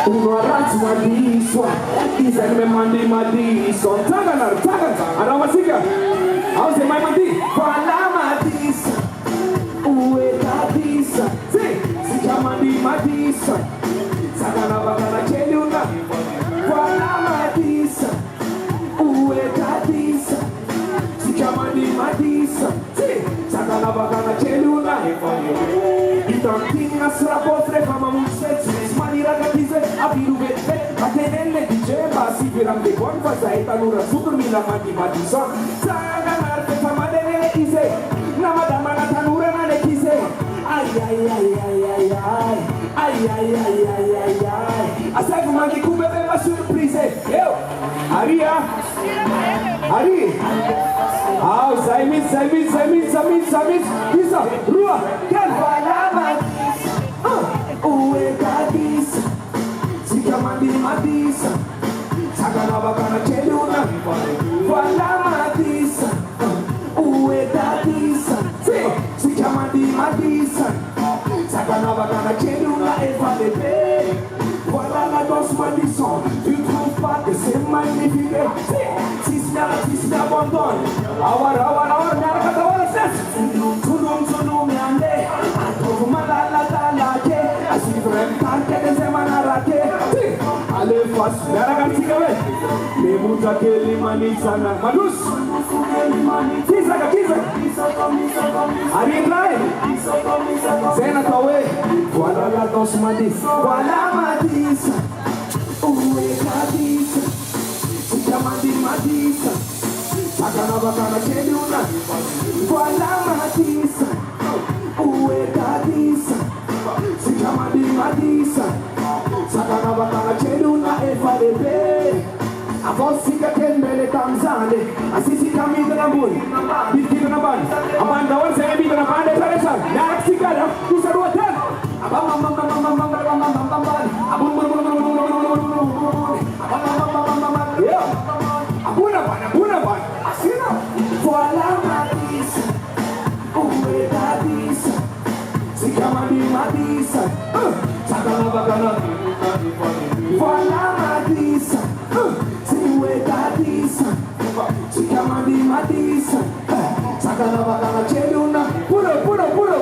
uno arranzi madiswa Isa me mandi madiso Taga Aramasika I'll say my mandi Fala madisa Uwe kadisa Sika mandi madisa Sagana bagana cheliuna Fala madisa Uwe kadisa Sika mandi madisa Sagana bagana cheliuna Itantina srabo frefa mamushet Mani ragatize abiru vete Atenelle diceva si veramente buon fasaita Nura super mila mandi madisa Sagana artefa madene ise Namadama natanura nane kise Ay Asagu mandi kubebe ma surprise Eu Aria Ari Au Saimit Isa Rua Ken Uwe kadisa Sika mandi madisa Sagana bagana cheluna Fala madisa Uwe kadisa Sika mandi madisa Sagana bagana cheluna Eva bébé Voilà la danse madison Tu trouves pas que c'est magnifique Si abandonne Awar Narakatawar ses Tulum yande Atofu malala talake Asifrem tarke de zemana rake Ale fas Narakantika we Lemuta ke limani sana Madus Kisa Ari Rai Zena kawe Voilà la danse madis Voilà madisa Uwe kadisa Sika mandi madisa Sagana bagana cheluna Voilà madisa Uwe kadisa Sika mandi madisa Sagana bagana cheluna Eva bebe Avosika kembele tamzane Asisi kamida na mbuni Bikina na bani Amanda wanse ebida na bani Teresa Naksika na Kusarua tena Abuna ban Asina Voilà madisa Uwe kadisa Sika mandi madisa Sagana bagana Voilà madisa Uwe kadisa Sika mandi madisa Sagana bagana cheluna Puro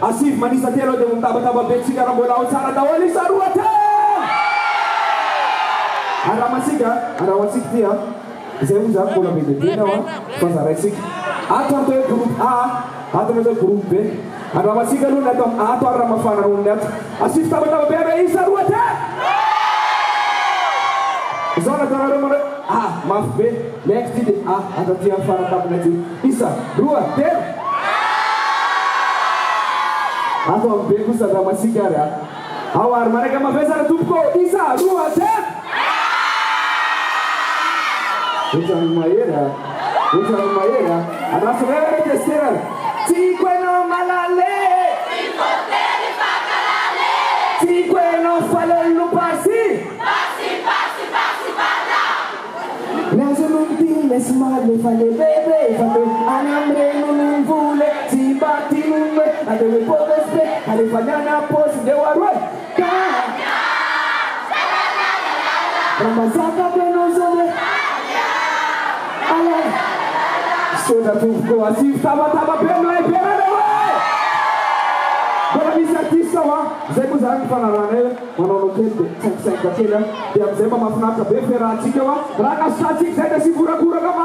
Asif manisa telo de taba betsi karambola usara dawali saruate Aramasik dia Zemuza kola bide dinawa pasarasik Ato group A ato group B Aramasik lu natom ato aramafana rundat Asif taba bebe isaruate Zona tararo maaf B next di A atau dia fara tabnati Isa Rua Ter Atau beku sada masikar ya. Awar mereka mafesar tupko Isa Rua Ter. Ucap Mayera. Ada sebenarnya tester. Cinqueno malale. Cinquoteri fakalale. Cinqueno falelu pasi. Pasi pada. Nasa nunting mesmale fale bebe fale anamre nunvule sibati nunwe ade we podespe ale fanyana pos de warwe ka Ramasaka benozole ale soda tuko asif taba pemla pera de we Bora misatisa wa zebu zangu fanarane wanaonokete sasa kakela ya mzema mafunaka befera chikewa raka shati kaida sifura kura kama